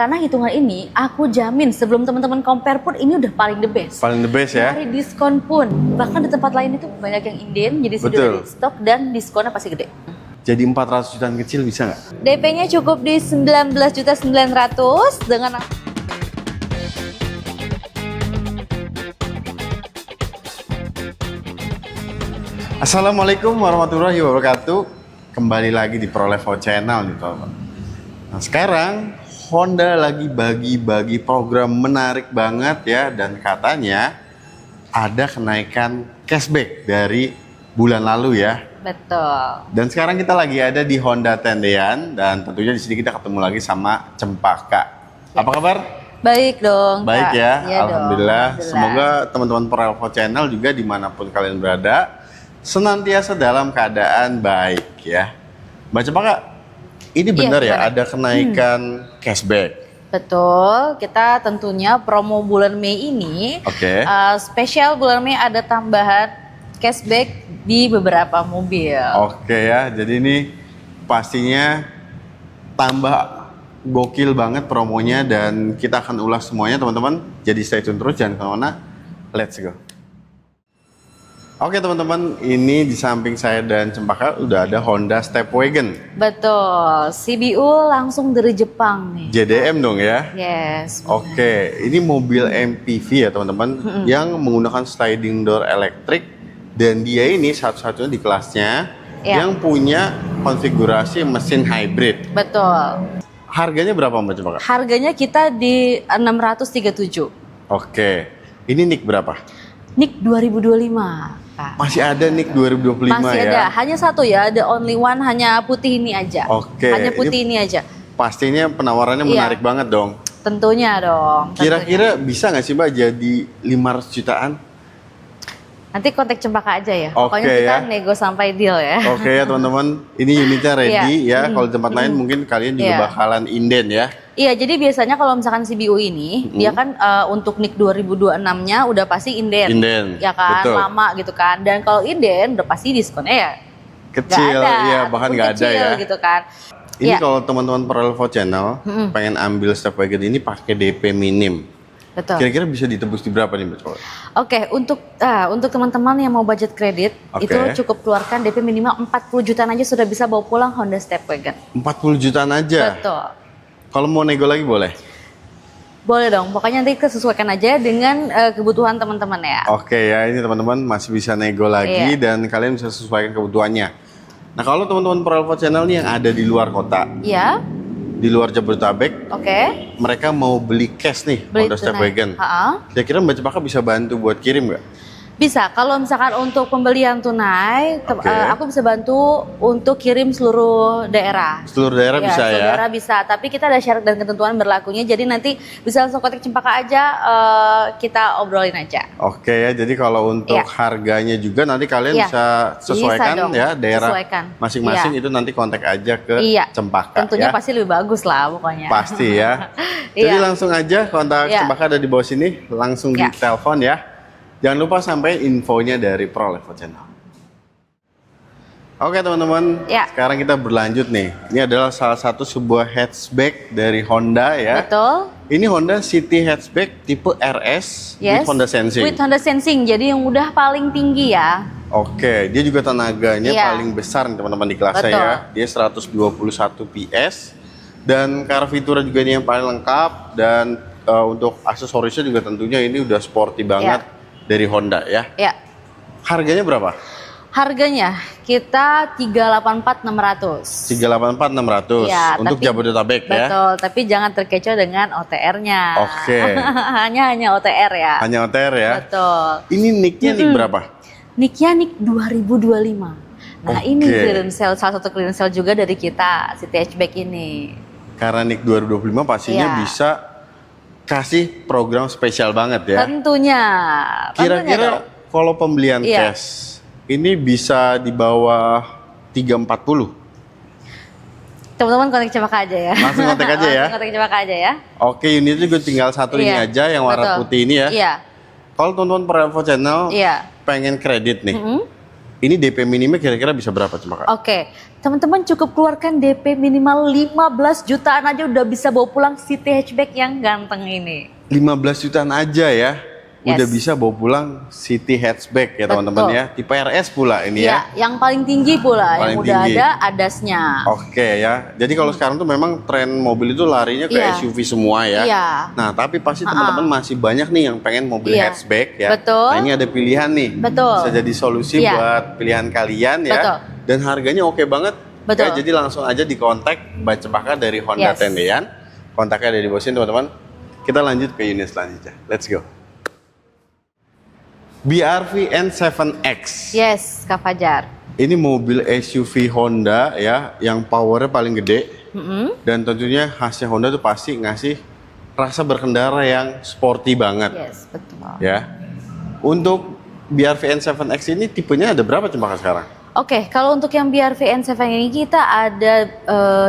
karena hitungan ini aku jamin sebelum teman-teman compare pun ini udah paling the best. Paling the best ya. Dari diskon pun, bahkan di tempat lain itu banyak yang inden, jadi sudah dari stok dan diskonnya pasti gede. Jadi 400 jutaan kecil bisa nggak? DP-nya cukup di 19.900.000 dengan Assalamualaikum warahmatullahi wabarakatuh. Kembali lagi di ProLevel Channel nih teman-teman. Nah sekarang Honda lagi bagi-bagi program menarik banget ya. Dan katanya ada kenaikan cashback dari bulan lalu ya. betul. Dan sekarang kita lagi ada di Honda Tendean. Dan tentunya di sini kita ketemu lagi sama Cempaka. Apa kabar? Baik dong. Baik Kak. ya, Iya Alhamdulillah. dong, Semoga teman-teman ProLevel Channel juga dimanapun kalian berada senantiasa dalam keadaan baik ya. Mbak Cempaka, ini benar ya gimana? ada kenaikan cashback? Betul, kita tentunya promo bulan Mei ini Oke. spesial bulan Mei ada tambahan cashback di beberapa mobil. Oke ya, jadi ini pastinya tambah gokil banget promonya dan kita akan ulas semuanya teman-teman. Jadi stay tune terus, jangan kemana-mana. Let's go. Oke teman-teman, ini di samping saya dan Cempaka udah ada Honda Stepwagon. Betul, CBU langsung dari Jepang nih. JDM dong ya? Yes. Oke, ini mobil MPV ya teman-teman yang menggunakan sliding door elektrik dan dia ini satu-satunya di kelasnya yang punya konfigurasi mesin hybrid. Betul. Harganya berapa Mbak Cempaka? Harganya kita di 637. Oke, ini NIK berapa? NIK 2025. Kak. Masih ada NIK 2025 Masih ya? ada, hanya satu ya, the only one, hanya putih ini aja. Oke, Hanya putih ini aja. Pastinya penawarannya menarik banget dong. Tentunya dong. Kira-kira bisa nggak sih Mbak jadi 500 jutaan? Nanti kontak Cempaka aja ya. Oke, Pokoknya kita ya. nego sampai deal ya. Oke ya teman-teman, ini unitnya ready ya. Kalau di tempat lain mungkin kalian juga bakalan inden ya. Iya, jadi biasanya kalau misalkan CBU ini, dia kan untuk NIK 2026-nya udah pasti inden. Inden, Ya kan, betul. lama gitu kan. Dan kalau inden udah pasti diskonnya ya Kecil, nggak ada, iya bahkan ataupun nggak ada kecil ya. gitu kan. Ini Ya. kalau teman-teman ProLevel Channel pengen ambil Stepwagon ini pakai DP minim. Betul. Kira-kira bisa ditebus di berapa nih Mbak Cempaka? Oke, untuk teman-teman yang mau budget kredit, Oke. itu cukup keluarkan DP minimal 40 jutaan aja sudah bisa bawa pulang Honda Stepwagon. 40 jutaan aja. Betul. Kalau mau nego lagi boleh? Boleh dong, pokoknya nanti kita sesuaikan aja dengan kebutuhan teman-teman ya. Oke ya, ini teman-teman masih bisa nego lagi dan kalian bisa sesuaikan kebutuhannya. Nah kalau teman-teman ProLevel Channel nih yang ada di luar kota, Iya, di luar Jabodetabek, oke. mereka mau beli cash nih Beli Honda tunai. Stepwagon. Kira-kira Mbak Cempaka bisa bantu buat kirim nggak? Bisa, kalau misalkan untuk pembelian tunai, Oke. aku bisa bantu untuk kirim seluruh daerah. Seluruh daerah bisa seluruh ya? daerah bisa, tapi kita ada syarat dan ketentuan berlakunya, jadi nanti bisa langsung kontak Cempaka aja, kita obrolin aja. Oke ya, jadi kalau untuk harganya juga nanti kalian Iya. bisa sesuaikan Bisa dong, ya daerah sesuaikan. masing-masing Iya. itu nanti kontak aja ke Iya, Cempaka tentunya ya. pasti lebih bagus lah pokoknya. Pasti ya. Jadi Iya. langsung aja kontak Iya. Cempaka ada di bawah sini, langsung Iya. ditelepon ya. Jangan lupa sampai infonya dari ProLevel Channel. Oke teman-teman, Ya. sekarang kita berlanjut nih. Ini adalah salah satu sebuah hatchback dari Honda ya. Betul. Ini Honda City Hatchback tipe RS with Yes. Honda Sensing. With Honda Sensing, jadi yang udah paling tinggi ya. Oke, dia juga tenaganya Iya. paling besar nih teman-teman di kelasnya Betul. ya. Dia 121 PS dan car fiturnya juga ini yang paling lengkap dan untuk aksesorisnya juga tentunya ini udah sporty banget dari Honda ya. Ya. Harganya berapa? Harganya kita 384.600. 384.600 Ya, untuk tapi- Jabodetabek ya. Betul, tapi jangan terkecoh dengan OTR-nya. Oke. hanya OTR ya. Hanya OTR ya. Betul. Ini nicknya nih berapa? Nicknya Nick 2025. Nah, Oke. ini clearance sale, salah satu clearance sale juga dari kita, City Hatchback ini. Karena nick 2025 pastinya Iya. bisa kasih program spesial banget ya. Tentunya. Kira-kira kalau pembelian Iya. cash ini bisa di bawah 340. Teman-teman kontak Cempaka aja ya. Langsung kontak aja ya. Langsung kontak Cempaka aja ya. Oke, unitnya juga tinggal satu ini Iya, aja yang warna betul. putih ini ya. Iya. Kalau teman-teman ProLevel Channel Iya. pengen kredit nih, Ini DP minimnya kira-kira bisa berapa Cempaka? Oke, teman-teman cukup keluarkan DP minimal 15 jutaan aja udah bisa bawa pulang City hatchback yang ganteng ini. 15 jutaan aja ya. Yes. Udah bisa bawa pulang City hatchback ya teman-teman ya. Tipe RS pula ini ya. Yang paling tinggi pula, Paling yang udah tinggi. ada adasnya. Oke ya. Jadi kalau sekarang tuh memang tren mobil itu larinya ke Iya. SUV semua ya. Iya. Nah, tapi pasti teman-teman masih banyak nih yang pengen mobil Iya. hatchback ya. Betul. Nah, ini ada pilihan nih. Betul. Bisa jadi solusi Iya. buat pilihan kalian ya. Betul. Dan harganya oke banget. Betul. Ya, jadi langsung aja di kontak Mbak Cempaka dari Honda Yes. Tendean. Kontaknya ada di bawah sini teman-teman. Kita lanjut ke unit selanjutnya. Let's go. BRV N7X. Yes, Kak Fajar. Ini mobil SUV Honda ya, yang powernya paling gede. Dan tentunya khasnya Honda tuh pasti ngasih rasa berkendara yang sporty banget. Yes, betul. Ya. Untuk BRV N7X ini tipenya ada berapa Cempaka sekarang? Oke, kalau untuk yang BRV N7 ini kita ada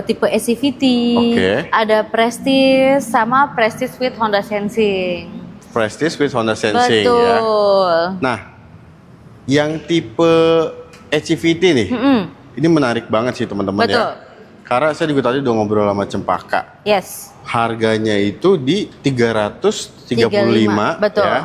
tipe SCVT, Oke. ada Prestige sama Prestige with Honda Sensing. Prestige with Honda Sensing ya. Betul. Nah, yang tipe HCVT nih, ini menarik banget sih teman-teman Betul. ya. Karena saya juga tadi udah ngobrol sama Cempaka. Yes. Harganya itu di 335 betul. ya.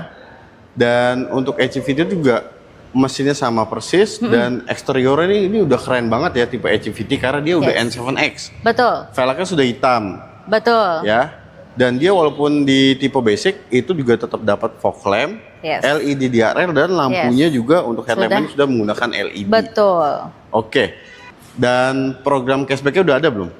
Dan untuk HCVT juga mesinnya sama persis dan eksteriornya ini udah keren banget ya tipe HCVT karena dia udah Yes. N7X. Betul. Velgnya sudah hitam Betul. ya. Dan dia walaupun di tipe basic itu juga tetap dapat fog lamp, Yes. LED DRL dan lampunya juga untuk headlamp ini sudah menggunakan LED. Betul. Oke. Dan program cashbacknya udah ada belum?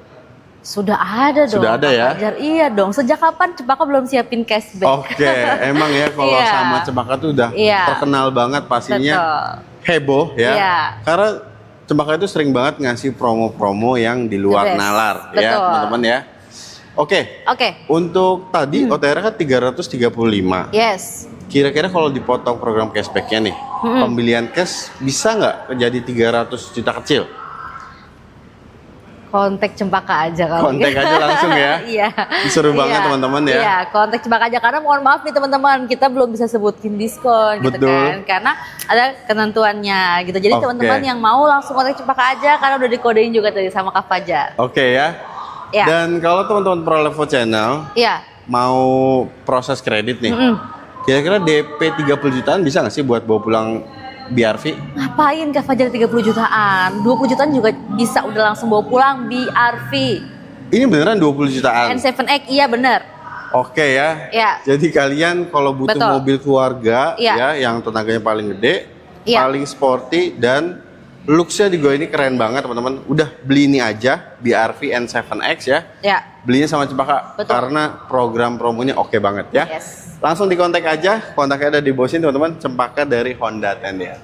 Sudah ada dong. Sudah ada Kak ya? Fajar. Iya dong. Sejak kapan Cempaka belum siapin cashback? Oke, emang ya kalau Iya. sama Cempaka tuh udah Iya. terkenal banget pastinya Betul. heboh ya. Iya. Karena Cempaka itu sering banget ngasih promo-promo yang di luar The best. nalar ya Betul. teman-teman ya. Oke, Oke. untuk tadi OTR kan 335. Yes. Kira-kira kalau dipotong program cashbacknya nih, pembelian cash bisa nggak jadi 300 juta kecil? Kontak Cempaka aja kalau Kontak aja langsung ya. Iya. Seru banget Iya. teman-teman ya. Iya, kontak Cempaka aja karena mohon maaf nih teman-teman, kita belum bisa sebutin diskon gitu Betul. kan. Karena ada ketentuannya gitu. Jadi Oke. teman-teman yang mau langsung kontak Cempaka aja karena udah dikodein juga tadi sama Kak Fajar. Oke ya. Iya. Dan kalau teman-teman Pro Level Channel Iya. mau proses kredit nih, kira-kira DP 30 jutaan bisa nggak sih buat bawa pulang BRV? Ngapain Kak Fajar 30 jutaan? 20 jutaan juga bisa udah langsung bawa pulang BRV. Ini beneran 20 jutaan? N7X, iya bener. Oke ya. Iya. Jadi kalian kalau butuh Betul. mobil keluarga Iya. ya yang tenaganya paling gede, Iya. paling sporty dan looks-nya juga ini keren banget teman-teman. Udah beli ini aja BRV N7X ya. Ya. Belinya sama Cempaka Betul. karena program promonya oke banget ya. Yes. Langsung dikontak aja, kontaknya ada di bawah sini teman-teman, Cempaka dari Honda Tendean.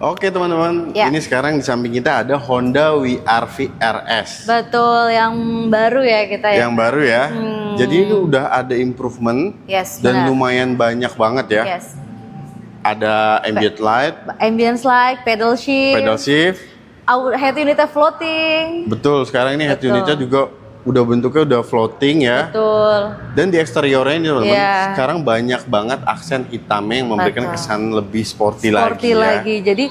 Oke teman-teman, Ya. ini sekarang di samping kita ada Honda WRV RS. Betul, yang baru ya kita ya. Yang baru ya. Jadi ini udah ada improvement Yes, dan benar. lumayan banyak banget ya. Yes. Ada ambient light, Ambience light, pedal shift, pedal shift. head unitnya floating. Betul, sekarang ini head Betul. unitnya juga udah bentuknya udah floating ya. Betul. Dan di eksteriornya ini teman-teman, Iya. sekarang banyak banget aksen hitamnya yang memberikan Betul. kesan lebih sporty, Sporty lagi ya. lagi. Jadi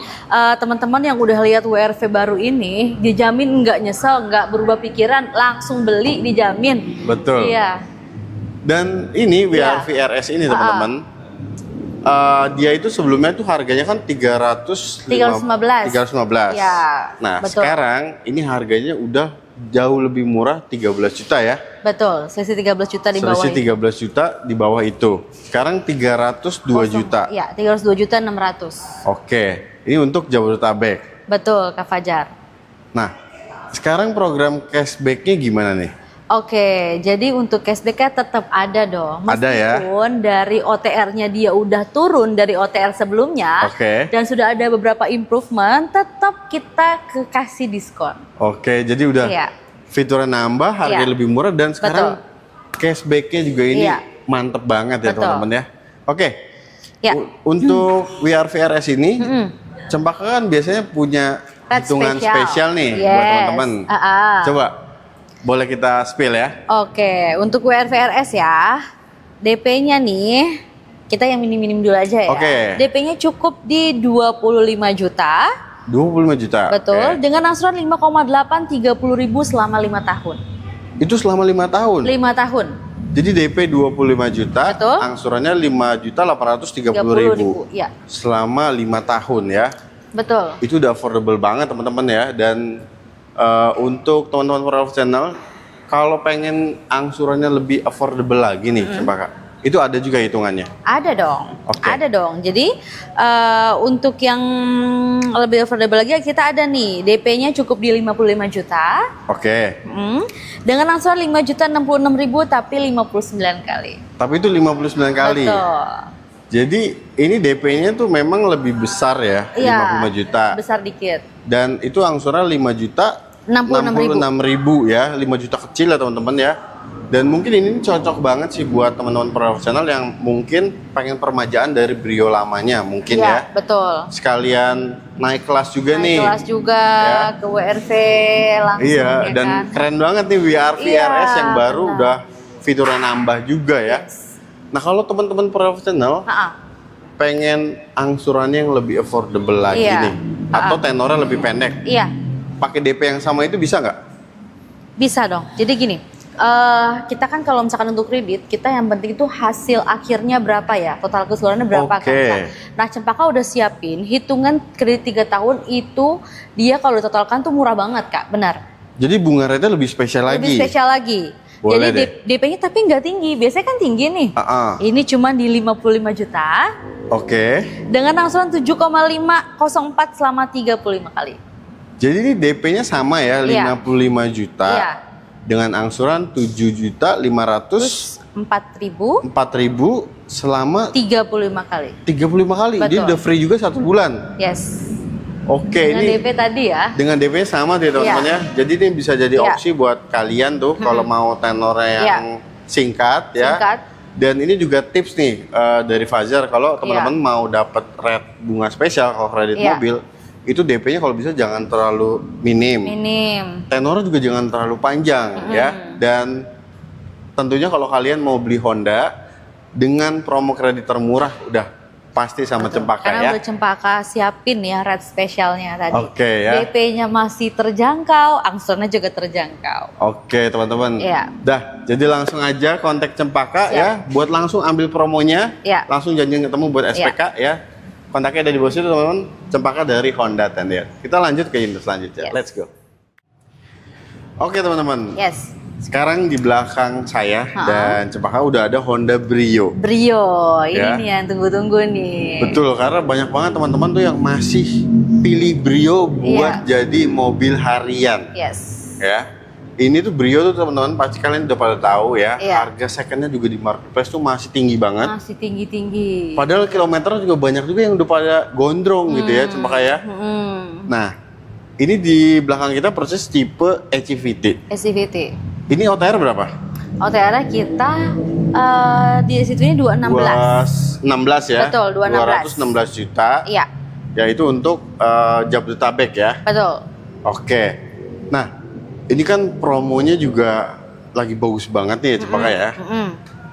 teman-teman yang udah lihat WRV baru ini dijamin nggak nyesel, nggak berubah pikiran, langsung beli dijamin. Betul. Iya. Dan ini WRV RS ini teman-teman, dia itu sebelumnya tuh harganya kan 315. 315. Ya, Nah, betul. sekarang ini harganya udah jauh lebih murah, 13 juta ya. Betul. Selisih 13 juta di bawah. Selisih 13 juta di bawah itu. Sekarang 302 juta. Iya, 302 juta 600. Oke, ini untuk Jabodetabek. Betul, Kak Fajar. Nah, sekarang program cashbacknya gimana nih? Oke, jadi untuk cashback-nya tetap ada dong. Ada ya? Meskipun dari OTR-nya dia udah turun dari OTR sebelumnya. Oke. Dan sudah ada beberapa improvement, tetap kita kasih diskon. Oke, jadi udah Iya. fiturnya nambah, harganya Iya. lebih murah dan sekarang cashbacknya juga ini Iya. mantep banget ya Betul. teman-teman ya. Oke, Ya. untuk WRV RS ini, Cempaka kan biasanya punya Rate hitungan spesial. spesial nih buat Yes. teman-teman. Coba, boleh kita spill ya? Oke, untuk WRV RS ya, DP-nya nih Kita yang minim-minim dulu aja ya. Oke. DP-nya cukup di 25 juta. 25 juta. Betul. Oke. Dengan angsuran 5,8 30.000 selama 5 tahun. Itu selama 5 tahun. 5 tahun. Jadi DP 25 juta, Betul. angsurannya 5.830.000. Ya. Selama 5 tahun ya. Betul. Itu udah affordable banget teman-teman ya. Dan untuk teman-teman Pro Channel, kalau pengen angsurannya lebih affordable lagi nih, Cempaka, itu ada juga hitungannya. Ada dong. Oke. Ada dong. Jadi untuk yang lebih affordable lagi kita ada nih, DP-nya cukup di 55 juta. Oke. Dengan angsuran 5.066.000 tapi 59 kali. Tapi itu 59 kali. Betul. Jadi ini DP-nya tuh memang lebih besar ya, Iya, 55 juta. besar dikit. Dan itu angsuran 5 juta 66.000. ya, 5 juta kecil ya teman-teman ya. Dan mungkin ini cocok banget sih buat teman-teman profesional yang mungkin pengen permajaan dari Brio lamanya mungkin ya. Betul. Sekalian naik kelas juga nih. Kelas juga Ya. ke WRV langsung. Iya, ya dan kan? keren banget nih VRV Iya, RS yang baru benar. udah fiturnya nambah juga ya. Nah, kalau teman-teman profesional Ha-ha. pengen angsurannya yang lebih affordable lagi Iya. nih, atau tenornya lebih pendek, Iya, pakai DP yang sama itu bisa nggak? bisa dong. Jadi gini, kita kan kalau misalkan untuk kredit, kita yang penting itu hasil akhirnya berapa ya, total keseluruhannya berapa Oke. kan. Nah, Cempaka udah siapin hitungan kredit 3 tahun itu dia kalau ditotalkan tuh murah banget Kak, benar. Jadi bunga rate lebih spesial lagi. Lebih spesial lagi. Boleh Jadi deh. DP-nya tapi nggak tinggi, biasanya kan tinggi nih. Ini cuma di 55 juta Oke. dengan angsuran 7,504 selama 35 kali. Jadi ini DP-nya sama ya, Iya. 55 juta Iya. dengan angsuran 7.504.000 4.000 selama 35 kali. 35 kali. Dia Betul. udah free juga 1 bulan. Yes. Oke, Dengan ini DP tadi ya. dengan DP sama tuh ya teman-teman ya. Jadi ini bisa jadi Iya. opsi buat kalian tuh kalau mau tenornya yang singkat ya. Singkat. Dan ini juga tips nih dari Fajar kalau teman-teman mau dapat rate bunga spesial kalau kredit Iya. mobil, itu DP-nya kalau bisa jangan terlalu minim. Minim. Tenornya juga jangan terlalu panjang ya. Dan tentunya kalau kalian mau beli Honda dengan promo kredit termurah udah pasti sama Cempaka Karena ya. udah Cempaka siapin ya rate spesialnya tadi. Oke, ya. DP-nya masih terjangkau, angsurannya juga terjangkau. Oke teman-teman. Iya. Dah, jadi langsung aja kontak Cempaka Siap. ya, buat langsung ambil promonya, Iya. langsung janjian ketemu buat SPK ya. Kontaknya ada di bawah situ teman-teman. Cempaka dari Honda Tender. Kita lanjut ke unit selanjutnya. Yes. Let's go. Oke teman-teman. Yes. Sekarang di belakang saya Ha-ha. dan Cempaka udah ada Honda Brio. Brio, ini Ya. nih yang tunggu-tunggu nih. Betul, karena banyak banget teman-teman tuh yang masih pilih Brio buat jadi mobil harian. Yes. Ya, ini tuh Brio tuh teman-teman pasti kalian udah pada tahu ya. Iya. Harga secondnya juga di marketplace tuh masih tinggi banget. Masih tinggi-tinggi. Padahal kilometernya juga banyak juga yang udah pada gondrong gitu ya, Cempaka ya. Nah, ini di belakang kita persis tipe HEVT. SCVT. Ini OTR berapa? OTR kita di situ ini 216. 216 ya. Betul, 216 juta. Iya, Yaitu untuk Jabodetabek ya. betul. Oke. Nah, ini kan promonya juga lagi bagus banget nih ya, Cempaka ya.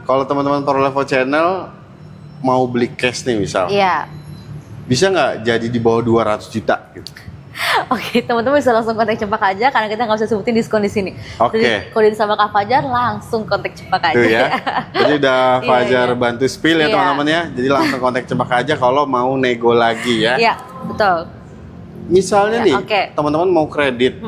Kalau teman-teman Pro Level Channel mau beli cash nih misal, Iya. bisa nggak jadi di bawah 200 juta gitu? Oke, teman-teman bisa langsung kontak Cempaka aja karena kita nggak usah sebutin diskon di sini. Oke. Jadi, kalau di sama Kak Fajar langsung kontak Cempaka aja. Tuh ya. Jadi udah Iya, Fajar iya. bantu spill ya Iya. teman-teman ya. Jadi langsung kontak Cempaka aja kalau mau nego lagi ya. Iya, betul. Misalnya Ya, nih, oke. teman-teman mau kredit,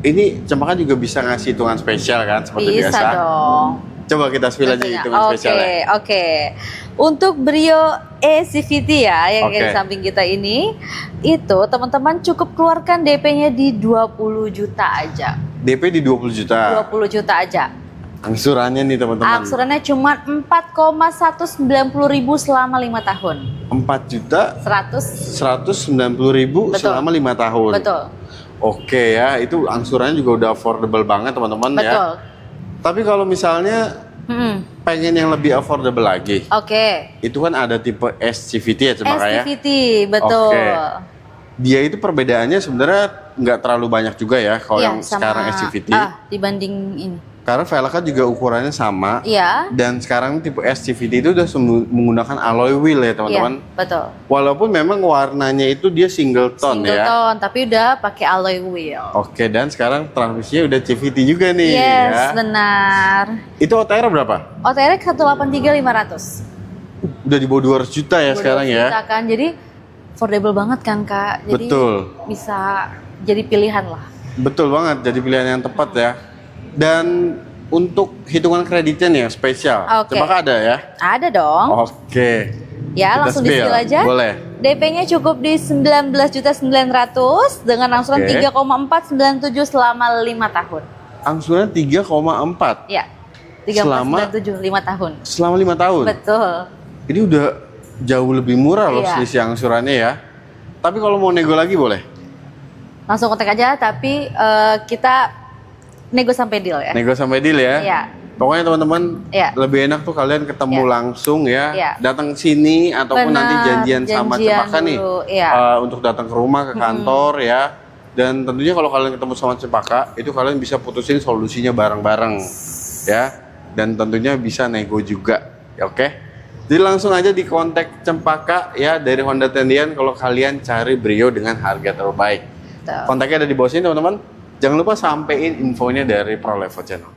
ini Cempaka juga bisa ngasih hitungan spesial kan seperti Bisa biasa. dong. Coba kita spill aja Tentunya. hitungan spesialnya. Oke. Untuk Brio e-CVT ya yang Oke. di samping kita ini, itu teman-teman cukup keluarkan DP-nya di 20 juta aja. DP di 20 juta. 20 juta aja. Angsurannya nih teman-teman. Angsurannya cuma 4,190.000 selama 5 tahun. 4 juta 190.000 Betul. selama 5 tahun. Betul. Oke ya, itu angsurannya juga udah affordable banget teman-teman ya. Betul. Tapi kalau misalnya pengen yang lebih affordable lagi, Oke. itu kan ada tipe SCVT ya Cempaka ya. SCVT, betul. Oke. Dia itu perbedaannya sebenarnya nggak terlalu banyak juga ya kalau Iya, yang sekarang SCVT. dibanding ini. Karena velgnya juga ukurannya sama. Iya. Dan sekarang tipe S CVT itu udah menggunakan alloy wheel ya teman-teman. Iya, betul. Walaupun memang warnanya itu dia single tone Single ya. tone, tapi udah pakai alloy wheel. Oke, dan sekarang transmisinya udah CVT juga nih Yes, ya. benar. Itu OTR berapa? OTR 183.500. Udah di bawah 200 juta ya sekarang ya. Kan. Jadi affordable banget kan Kak. Jadi Betul. bisa jadi pilihan lah. Betul banget, jadi pilihan yang tepat ya. Dan untuk hitungan kreditnya nih yang spesial. Oke. Coba Kak ada ya? Ada dong. Oke. Ya, Kita langsung spill. di-spill aja. Boleh. DP-nya cukup di 19.900.000 dengan angsuran Oke. 3,497 selama 5 tahun. Angsuran 3,4 Ya. Selama? 3,497 5 tahun. selama 5 tahun. Betul. Ini udah jauh lebih murah loh Iya. selisih angsurannya ya. Tapi kalau mau nego lagi boleh? Langsung kontak aja, tapi kita nego sampai deal ya. Nego sampai deal ya. Iya. Pokoknya teman-teman Iya. lebih enak tuh kalian ketemu Iya. langsung ya. Iya. Datang sini ataupun Benar, nanti janjian sama janjian Cempaka nih. dulu, iya. Untuk datang ke rumah, ke kantor ya. Dan tentunya kalau kalian ketemu sama Cempaka, itu kalian bisa putusin solusinya bareng-bareng ya. Dan tentunya bisa nego juga. Ya, oke. Jadi langsung aja di kontak Cempaka ya dari Honda Tendian kalau kalian cari Brio dengan harga terbaik. Betul. Kontaknya ada di bawah sini teman-teman. Jangan lupa sampein infonya dari ProLevo Channel.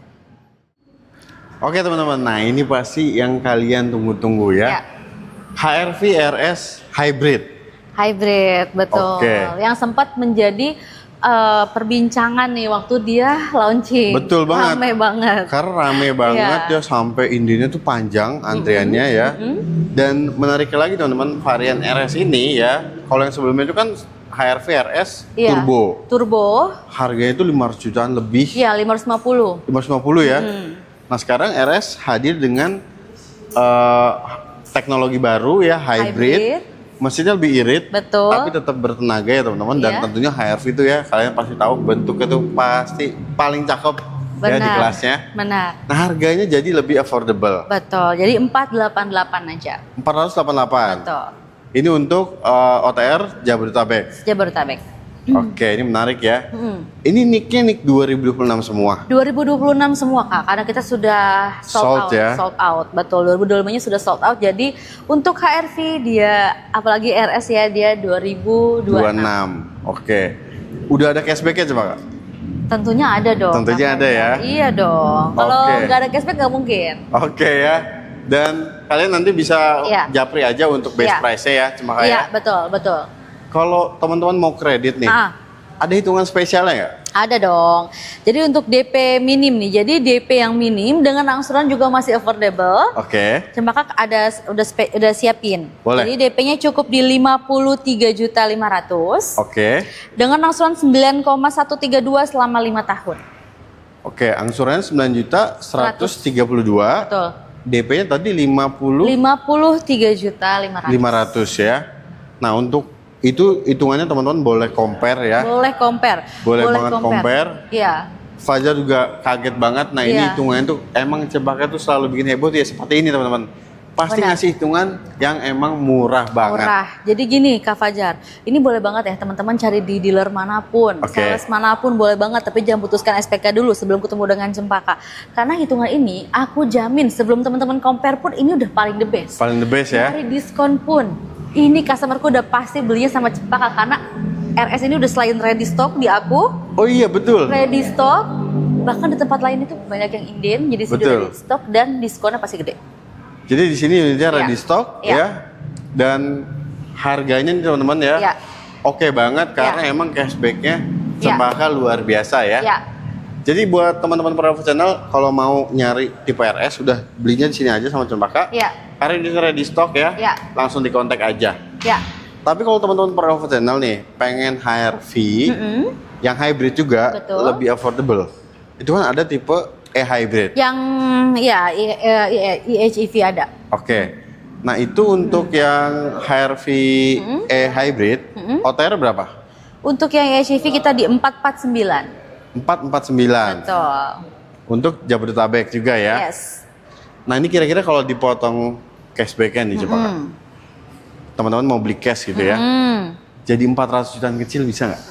Oke teman-teman, nah ini pasti yang kalian tunggu-tunggu ya. Ya. HRV RS Hybrid. Hybrid, betul. Oke. Yang sempat menjadi perbincangan nih waktu dia launching. Betul banget. Rame banget. Karena rame banget Iya. ya sampai Indinya tuh panjang antriannya ya. Dan menariknya lagi teman-teman, varian RS ini ya, kalau yang sebelumnya itu kan HRV RS Iya. Turbo. Turbo. Harganya itu 500 jutaan lebih. Iya, 550. 550 ya. Nah sekarang RS hadir dengan teknologi baru ya, hybrid. Mesinnya lebih irit, Betul. tapi tetap bertenaga ya teman-teman. Dan Iya. tentunya HRV itu ya, kalian pasti tahu bentuknya tuh pasti paling cakep ya di kelasnya. Benar. Nah harganya jadi lebih affordable, Betul. Jadi 488 aja. 488. Betul. Ini untuk OTR Jabodetabek. Jabodetabek. Oke, ini menarik ya. Ini nicknya nick 2026 semua. 2026 semua Kak, karena kita sudah Sold out, ya? sold out. Betul, 2025-nya sudah sold out. Jadi untuk HRV dia, apalagi RS ya, dia 2026. 26. Oke. Udah ada cashbacknya coba Kak? Tentunya ada dong. Tentunya Kak. ada ya? Iya dong. Kalau Oke. nggak ada cashback nggak mungkin. Oke ya. Dan kalian nanti bisa Iya. japri aja untuk base Iya. price-nya ya, cuma kayak. Iya, betul, betul. Kalau teman-teman mau kredit nih, ada hitungan spesialnya nggak? Ada dong. Jadi untuk DP minim nih. Jadi DP yang minim dengan angsuran juga masih affordable. Oke. Cempaka udah siapin. Boleh. Jadi DP-nya cukup di 53.500.000 Oke. dengan angsuran 9,132 selama 5 tahun. Oke, angsurannya 9.132. Betul. DP-nya tadi 53.500.000. 500 ya. Nah, untuk itu hitungannya teman-teman boleh compare ya. Boleh compare. Boleh banget compare. Iya. Fajar juga kaget banget. Nah, ini Iya. hitungannya tuh emang Cempaka tuh selalu bikin heboh ya seperti ini teman-teman. Pasti Benar. ngasih hitungan yang emang murah banget. Murah. Jadi gini Kak Fajar, ini boleh banget ya teman-teman cari di dealer manapun, Oke. sales manapun boleh banget, tapi jangan putuskan SPK dulu sebelum ketemu dengan Cempaka. Karena hitungan ini aku jamin sebelum teman-teman compare pun ini udah paling the best. Paling the best ya. Dari diskon pun, ini customerku udah pasti belinya sama Cempaka karena RS ini udah selain ready stock di aku, Oh iya betul. ready stock, bahkan di tempat lain itu banyak yang inden, jadi sudah Betul. ready stock dan diskonnya pasti gede. Jadi di sini unitnya Iya. ready stock Iya. ya. Dan harganya nih teman-teman ya. Iya. Oke banget karena emang cashbacknya Iya. Cempaka luar biasa ya. Ya, Jadi buat teman-teman ProLevo Channel kalau mau nyari tipe RS udah belinya di sini aja sama Cempaka. ya, Karena ini ready stock ya. Iya. Langsung dikontak aja. ya. Tapi kalau teman-teman ProLevo Channel nih pengen HRV yang hybrid juga Betul. lebih affordable. Itu kan ada tipe e-hybrid. Yang ya EHEV ada. Oke. Nah, itu untuk yang HRV e-hybrid, OTR berapa? Untuk yang EHEV kita di 449. 449. Betul. Untuk Jabodetabek juga ya. Yes. Nah, ini kira-kira kalau dipotong cashback-nya nih coba Kak. Teman-teman mau beli cash gitu ya. Jadi 400 jutaan kecil bisa nggak?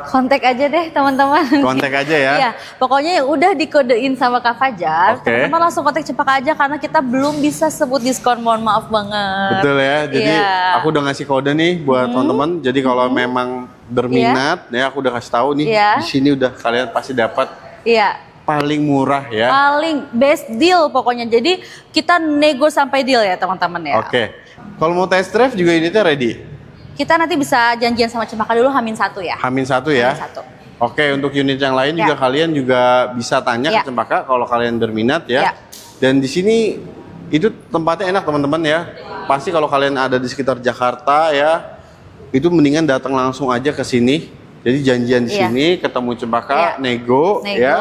Kontak aja deh teman-teman. Kontak aja ya. Iya, pokoknya yang udah dikodein sama Kak Fajar, Oke. teman-teman langsung kontak Cempaka aja karena kita belum bisa sebut diskon, mohon maaf banget. Betul ya. Jadi Iya. aku udah ngasih kode nih buat teman-teman. Jadi kalau memang berminat ya aku udah kasih tahu nih. Iya. Di sini udah kalian pasti dapat Iya, paling murah ya. paling best deal pokoknya. Jadi kita nego sampai deal ya teman-teman ya. Oke. Kalau mau test drive juga unitnya ready. Kita nanti bisa janjian sama Cempaka dulu H-1 ya. H-1 ya. H-1. Oke, untuk unit yang lain juga Ya. kalian juga bisa tanya Ya. ke Cempaka kalau kalian berminat ya. Ya. Dan di sini itu tempatnya enak teman-teman ya. Pasti kalau kalian ada di sekitar Jakarta ya, itu mendingan datang langsung aja ke sini. Jadi janjian di Iya. sini, ketemu Cempaka, Ya. nego, Nego. ya.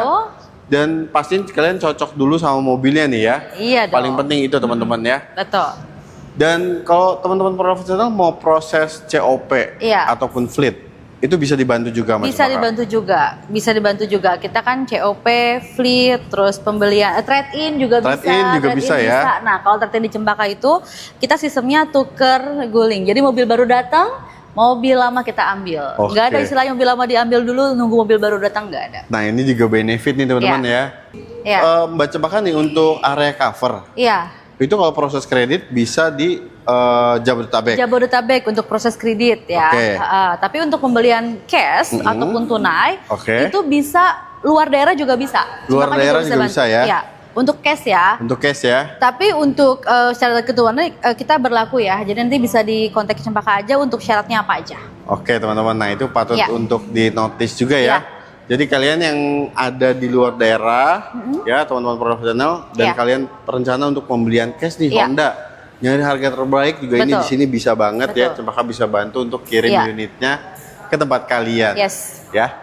Dan pastiin kalian cocok dulu sama mobilnya nih ya. Iya dong. Paling penting itu teman-teman ya. Betul. Dan kalau teman-teman profesional mau proses COP Iya. ataupun fleet, itu bisa dibantu juga sama Bisa Cempaka. dibantu juga, bisa dibantu juga. Kita kan COP, fleet, terus pembelian, trade-in juga bisa. Trade-in juga bisa ya. Nah, kalau trade-in di Cempaka itu, kita sistemnya tuker guling. Jadi mobil baru datang, mobil lama kita ambil. Oke. Nggak ada istilahnya mobil lama diambil dulu, nunggu mobil baru datang, nggak ada. Nah ini juga benefit nih teman-teman ya. Iya. Mbak Cempaka nih untuk area cover, Iya. itu kalau proses kredit bisa di Jabodetabek. Jabodetabek untuk proses kredit ya. Oke. Tapi untuk pembelian cash ataupun tunai, Oke. itu bisa luar daerah juga bisa. Luar Cempaka daerah juga bantu. bisa ya? Iya. Untuk cash ya. Untuk cash ya. Tapi untuk syarat ketentuannya kita berlaku ya. Jadi nanti bisa dikontak Cempaka aja untuk syaratnya apa aja. Oke teman-teman, nah itu patut Iya. untuk di notice juga ya. Iya. Jadi kalian yang ada di luar daerah, ya teman-teman profesional, dan Iya. kalian perencana untuk pembelian cash nih Iya. Honda, nyari harga terbaik juga ini Betul. di sini bisa banget ya. Betul. Cempaka bisa bantu untuk kirim Iya. unitnya ke tempat kalian. Yes. Ya.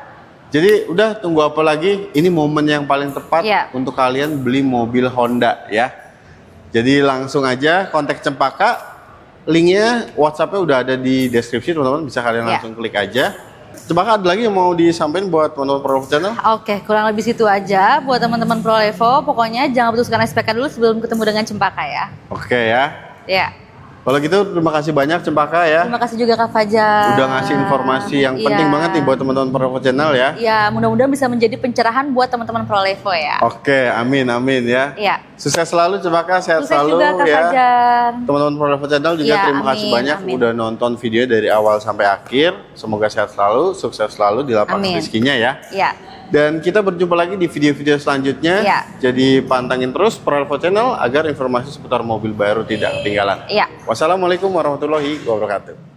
Jadi udah tunggu apa lagi? Ini momen yang paling tepat Iya. untuk kalian beli mobil Honda ya. Jadi langsung aja kontak Cempaka. Linknya WhatsApp-nya udah ada di deskripsi teman-teman, bisa kalian Iya. langsung klik aja. Cempaka ada lagi yang mau disampaikan buat teman-teman profesional? Oke, kurang lebih situ aja buat teman-teman Prolevo. Pokoknya jangan putuskan SPK dulu sebelum ketemu dengan Cempaka ya. Oke ya. Ya. Kalau gitu terima kasih banyak Cempaka ya. Terima kasih juga Kak Fajar. Udah ngasih informasi yang penting Iya. banget nih buat teman-teman profesional ya. Ya, mudah-mudahan bisa menjadi pencerahan buat teman-teman Prolevo ya. Oke, amin amin ya. Iya. Sukses selalu Cempaka, sehat Sukses selalu juga Kak ya. Fajar. Teman-teman Prolevo Channel juga Iya, terima kasih amin, banyak amin. udah nonton video dari awal sampai akhir. Semoga sehat selalu, sukses selalu di lapangan Amin. rezekinya ya. Ya. Dan kita berjumpa lagi di video-video selanjutnya. Iya. Jadi pantangin terus Prolevo Channel agar informasi seputar mobil baru tidak ketinggalan. Iya. Wassalamualaikum warahmatullahi wabarakatuh.